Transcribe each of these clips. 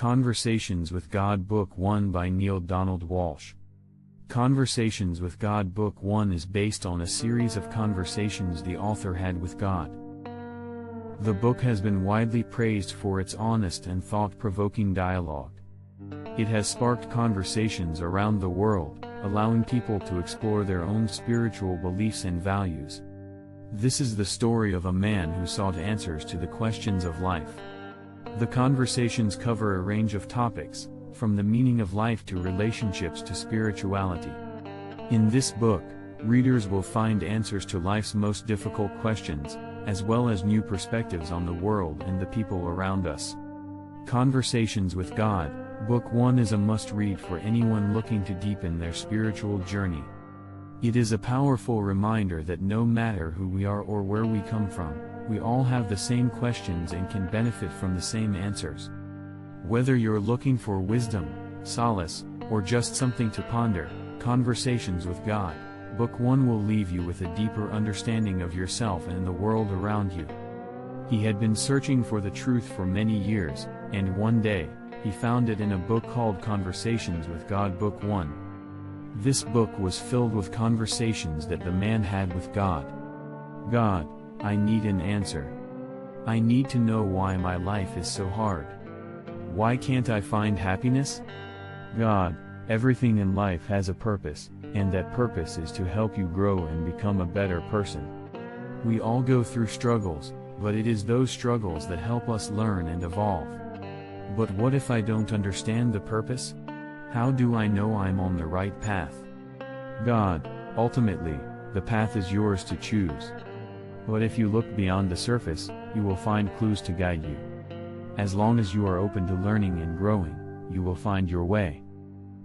Conversations with God Book 1 by Neale Donald Walsch. Conversations with God Book 1 is based on a series of conversations the author had with God. The book has been widely praised for its honest and thought-provoking dialogue. It has sparked conversations around the world, allowing people to explore their own spiritual beliefs and values. This is the story of a man who sought answers to the questions of life. The conversations cover a range of topics, from the meaning of life to relationships to spirituality. In this book, readers will find answers to life's most difficult questions, as well as new perspectives on the world and the people around us. Conversations with God, Book 1 is a must-read for anyone looking to deepen their spiritual journey. It is a powerful reminder that no matter who we are or where we come from, we all have the same questions and can benefit from the same answers. Whether you're looking for wisdom, solace, or just something to ponder, Conversations with God, Book 1 will leave you with a deeper understanding of yourself and the world around you. He had been searching for the truth for many years, and one day, he found it in a book called Conversations with God Book 1. This book was filled with conversations that the man had with God. God, I need an answer. I need to know why my life is so hard. Why can't I find happiness? God, everything in life has a purpose, and that purpose is to help you grow and become a better person. We all go through struggles, but it is those struggles that help us learn and evolve. But what if I don't understand the purpose? How do I know I'm on the right path? God, ultimately, the path is yours to choose. But if you look beyond the surface, you will find clues to guide you. As long as you are open to learning and growing, you will find your way.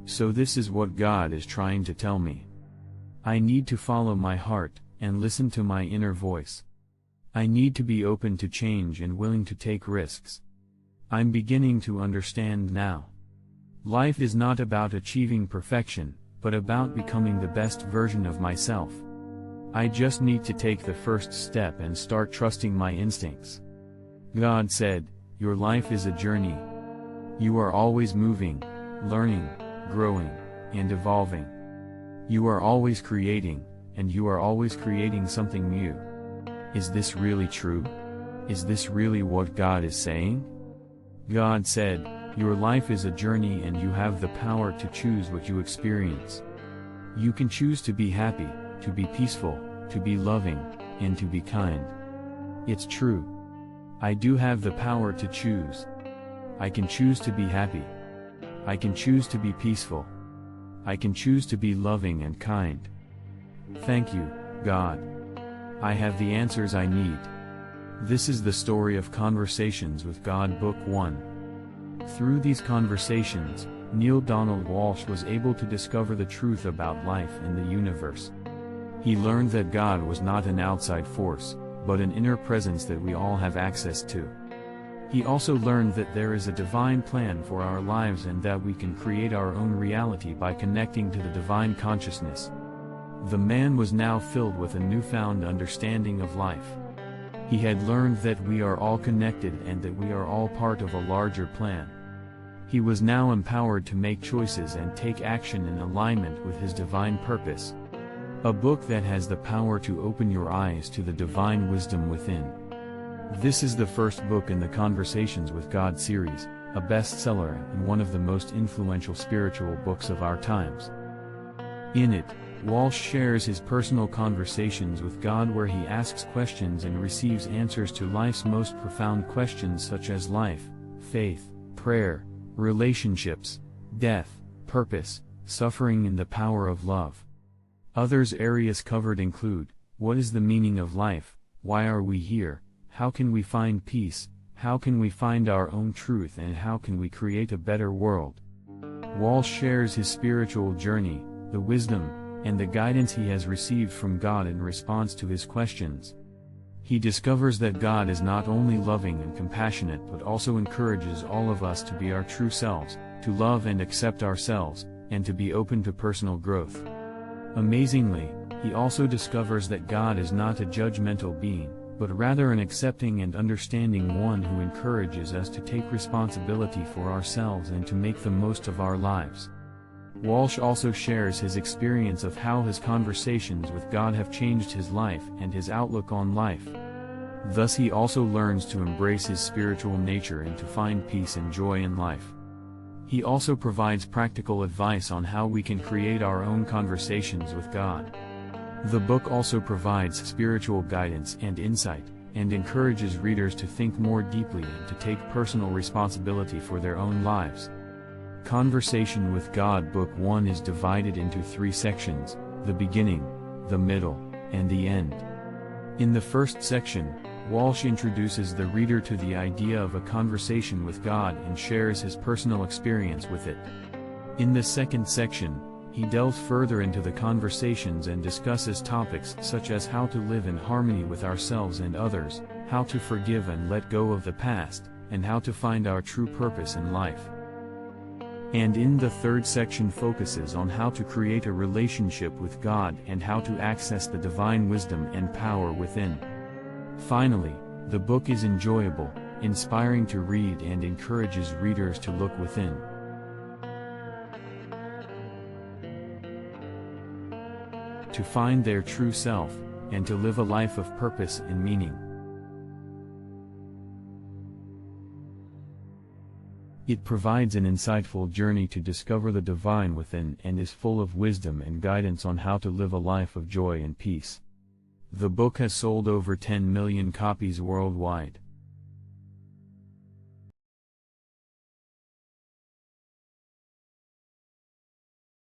So this is what God is trying to tell me. I need to follow my heart, and listen to my inner voice. I need to be open to change and willing to take risks. I'm beginning to understand now. Life is not about achieving perfection, but about becoming the best version of myself. I just need to take the first step and start trusting my instincts. God said, your life is a journey. You are always moving, learning, growing, and evolving. You are always creating, and you are always creating something new. Is this really true? Is this really what God is saying? God said, your life is a journey and you have the power to choose what you experience. You can choose to be happy, to be peaceful, to be loving, and to be kind. It's true. I do have the power to choose. I can choose to be happy. I can choose to be peaceful. I can choose to be loving and kind. Thank you, God. I have the answers I need. This is the story of Conversations with God Book 1. Through these conversations, Neale Donald Walsch was able to discover the truth about life and the universe. He learned that God was not an outside force, but an inner presence that we all have access to. He also learned that there is a divine plan for our lives and that we can create our own reality by connecting to the divine consciousness. The man was now filled with a newfound understanding of life. He had learned that we are all connected and that we are all part of a larger plan. He was now empowered to make choices and take action in alignment with his divine purpose. A book that has the power to open your eyes to the divine wisdom within. This is the first book in the Conversations with God series, a bestseller and one of the most influential spiritual books of our times. In it, Walsch shares his personal conversations with God where he asks questions and receives answers to life's most profound questions such as life, faith, prayer, relationships, death, purpose, suffering and the power of love. Others areas covered include, what is the meaning of life, why are we here, how can we find peace, how can we find our own truth and how can we create a better world. Walsch shares his spiritual journey, the wisdom, and the guidance he has received from God in response to his questions. He discovers that God is not only loving and compassionate but also encourages all of us to be our true selves, to love and accept ourselves, and to be open to personal growth. Amazingly, he also discovers that God is not a judgmental being, but rather an accepting and understanding one who encourages us to take responsibility for ourselves and to make the most of our lives. Walsch also shares his experience of how his conversations with God have changed his life and his outlook on life. Thus he also learns to embrace his spiritual nature and to find peace and joy in life. He also provides practical advice on how we can create our own conversations with God. The book also provides spiritual guidance and insight, and encourages readers to think more deeply and to take personal responsibility for their own lives. Conversation with God Book 1 is divided into 3 sections: the beginning, the middle, and the end. In the first section, Walsch introduces the reader to the idea of a conversation with God and shares his personal experience with it. In the second section, he delves further into the conversations and discusses topics such as how to live in harmony with ourselves and others, how to forgive and let go of the past, and how to find our true purpose in life. And in the third section focuses on how to create a relationship with God and how to access the divine wisdom and power within. Finally, the book is enjoyable, inspiring to read and encourages readers to look within, to find their true self, and to live a life of purpose and meaning. It provides an insightful journey to discover the divine within and is full of wisdom and guidance on how to live a life of joy and peace. The book has sold over 10 million copies worldwide.